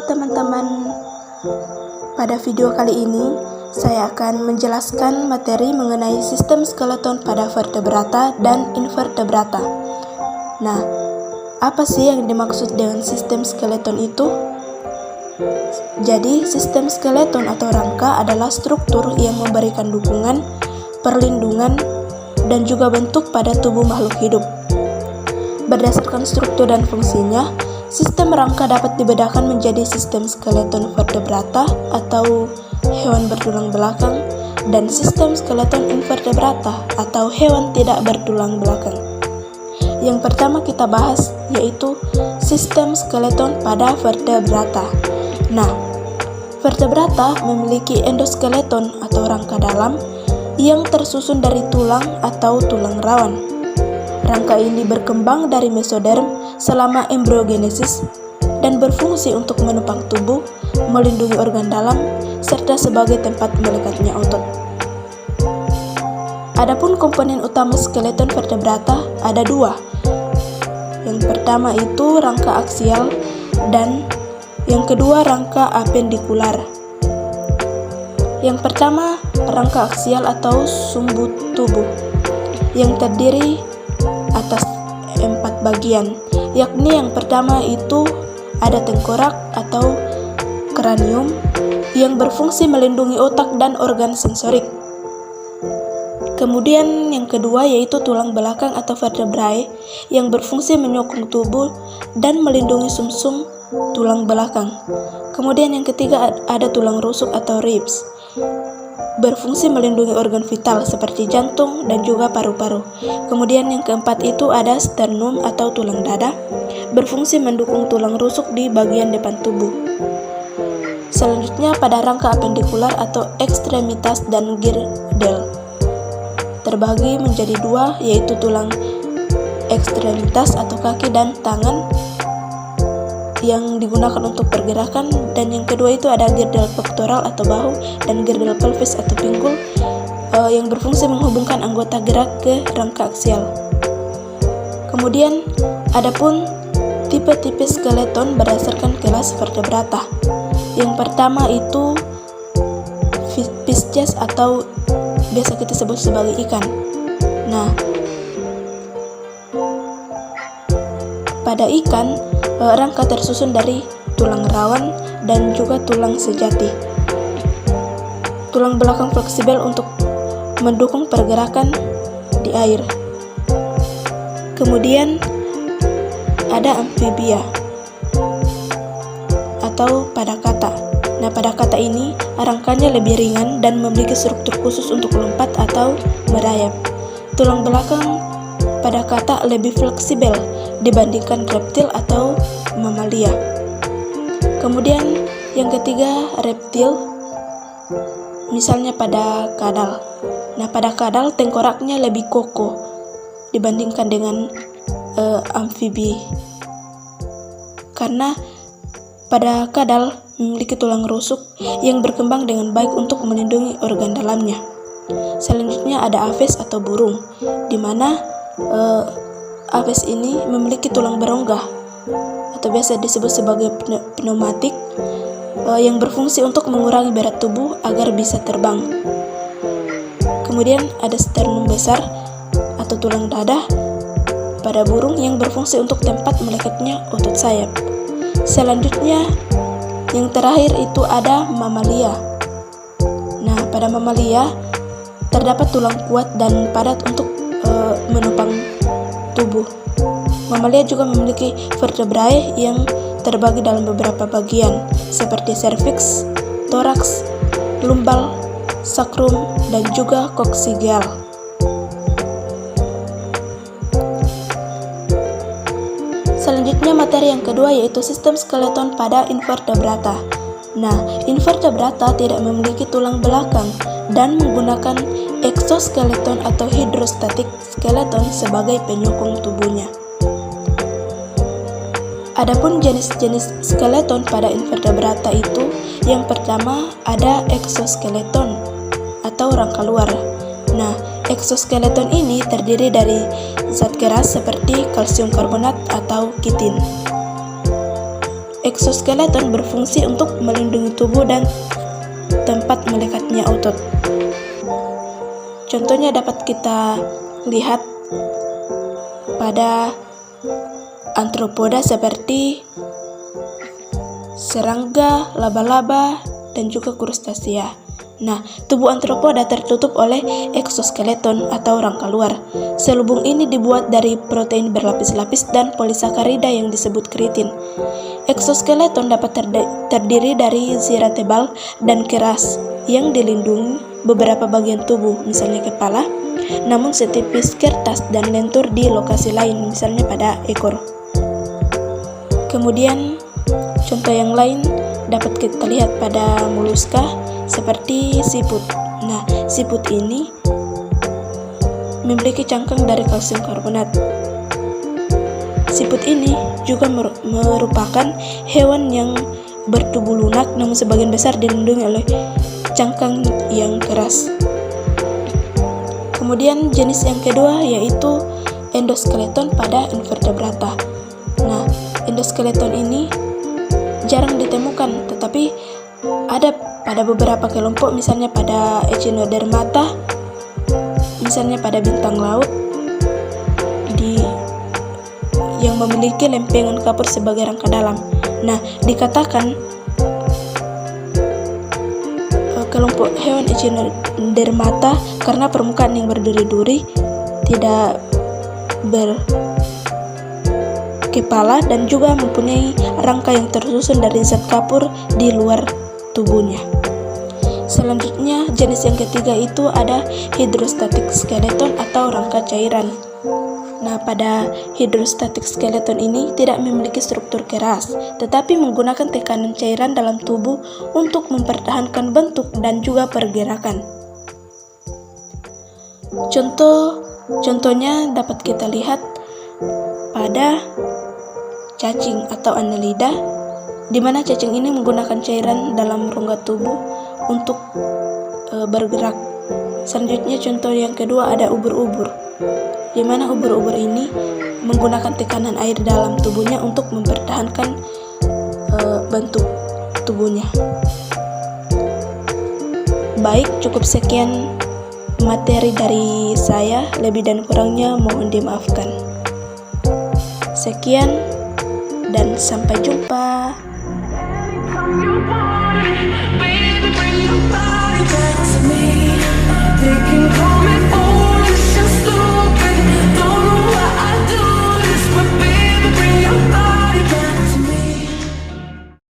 teman-teman, pada video kali ini saya akan menjelaskan materi mengenai sistem skeleton pada vertebrata dan invertebrata. Nah, apa sih yang dimaksud dengan sistem skeleton itu? Jadi, sistem skeleton atau rangka adalah struktur yang memberikan dukungan, perlindungan, dan juga bentuk pada tubuh makhluk hidup. Berdasarkan struktur dan fungsinya, sistem rangka dapat dibedakan menjadi sistem skeleton vertebrata atau hewan bertulang belakang dan sistem skeleton invertebrata atau hewan tidak bertulang belakang. Yang pertama kita bahas yaitu sistem skeleton pada vertebrata. Nah, vertebrata memiliki endoskeleton atau rangka dalam yang tersusun dari tulang atau tulang rawan. Rangka ini berkembang dari mesoderm selama embryogenesis dan berfungsi untuk menopang tubuh, melindungi organ dalam, serta sebagai tempat melekatnya otot. Adapun komponen utama skeleton vertebrata ada dua. Yang pertama itu rangka aksial dan yang kedua rangka apendikular. Yang pertama rangka aksial atau sumbu tubuh yang terdiri atas 4 bagian, yakni yang pertama itu ada tengkorak atau kranium yang berfungsi melindungi otak dan organ sensorik. Kemudian yang kedua yaitu tulang belakang atau vertebrae yang berfungsi menyokong tubuh dan melindungi sumsum tulang belakang. Kemudian yang ketiga ada tulang rusuk atau ribs, berfungsi melindungi organ vital seperti jantung dan juga paru-paru. Kemudian yang keempat itu ada sternum atau tulang dada, berfungsi mendukung tulang rusuk di bagian depan tubuh. Selanjutnya pada rangka apendikular atau ekstremitas dan girdle, terbagi menjadi dua yaitu tulang ekstremitas atau kaki dan tangan yang digunakan untuk pergerakan, dan yang kedua itu ada girdle pectoral atau bahu dan girdle pelvis atau pinggul yang berfungsi menghubungkan anggota gerak ke rangka aksial. Kemudian adapun tipe-tipe skeleton berdasarkan kelas vertebrata. Yang pertama itu Pisces atau biasa kita sebut sebagai ikan. Nah, pada ikan rangka tersusun dari tulang rawan dan juga tulang sejati. Tulang belakang fleksibel untuk mendukung pergerakan di air. Kemudian ada amfibia atau padakata. Nah, padakata ini rangkanya lebih ringan dan memiliki struktur khusus untuk lompat atau merayap. Tulang belakang padakata lebih fleksibel dibandingkan reptil atau mamalia. Kemudian yang ketiga reptil, misalnya pada kadal. Nah, pada kadal tengkoraknya lebih kokoh dibandingkan dengan amfibi, karena pada kadal memiliki tulang rusuk yang berkembang dengan baik untuk melindungi organ dalamnya. Selanjutnya ada aves atau burung, di mana aves ini memiliki tulang berongga atau biasa disebut sebagai pneumatik yang berfungsi untuk mengurangi berat tubuh agar bisa terbang. Kemudian ada sternum besar atau tulang dada pada burung yang berfungsi untuk tempat melekatnya otot sayap. Selanjutnya yang terakhir itu ada mamalia. Nah, pada mamalia terdapat tulang kuat dan padat untuk menopang tubuh. Mamalia juga memiliki vertebrae yang terbagi dalam beberapa bagian seperti serviks, toraks, lumbal, sakrum, dan juga koksigeal. Selanjutnya materi yang kedua yaitu sistem skeleton pada invertebrata. Nah, invertebrata tidak memiliki tulang belakang dan menggunakan exoskeleton atau hydrostatic skeleton sebagai penyokong tubuhnya. Adapun jenis-jenis skeleton pada invertebrata itu, yang pertama ada exoskeleton atau rangka luar. Nah, exoskeleton ini terdiri dari zat keras seperti kalsium karbonat atau kitin. Eksoskeleton berfungsi untuk melindungi tubuh dan tempat melekatnya otot. Contohnya dapat kita lihat pada arthropoda seperti serangga, laba-laba, dan juga krustasea. Nah, tubuh arthropoda tertutup oleh eksoskeleton atau rangka luar. Selubung ini dibuat dari protein berlapis-lapis dan polisakarida yang disebut keratin. Eksoskeleton dapat terdiri dari zira tebal dan keras yang dilindungi beberapa bagian tubuh, misalnya kepala, namun setipis kertas dan lentur di lokasi lain, misalnya pada ekor. Kemudian, contoh yang lain dapat kita lihat pada moluska seperti siput. Nah, siput ini memiliki cangkang dari kalsium karbonat. Siput ini juga merupakan hewan yang bertubuh lunak, namun sebagian besar dilindungi oleh cangkang yang keras. Kemudian jenis yang kedua yaitu endoskeleton pada invertebrata. Nah, endoskeleton ini jarang ditemukan, tetapi ada pada beberapa kelompok, misalnya pada Echinodermata, misalnya pada bintang laut yang memiliki lempengan kapur sebagai rangka dalam. Nah, dikatakan kelompok hewan Echinodermata karena permukaan yang berduri-duri, tidak berkepala, dan juga mempunyai rangka yang tersusun dari zat kapur di luar tubuhnya. Selanjutnya, jenis yang ketiga itu ada hydrostatic skeleton atau rangka cairan. Nah, pada hydrostatic skeleton ini tidak memiliki struktur keras, tetapi menggunakan tekanan cairan dalam tubuh untuk mempertahankan bentuk dan juga pergerakan. Contohnya dapat kita lihat pada cacing atau annelida, di mana cacing ini menggunakan cairan dalam rongga tubuh untuk bergerak. Selanjutnya, contoh yang kedua ada ubur-ubur, di mana ubur-ubur ini menggunakan tekanan air dalam tubuhnya untuk mempertahankan bentuk tubuhnya. Baik, cukup sekian materi dari saya, lebih dan kurangnya mohon dimaafkan. Sekian dan sampai jumpa.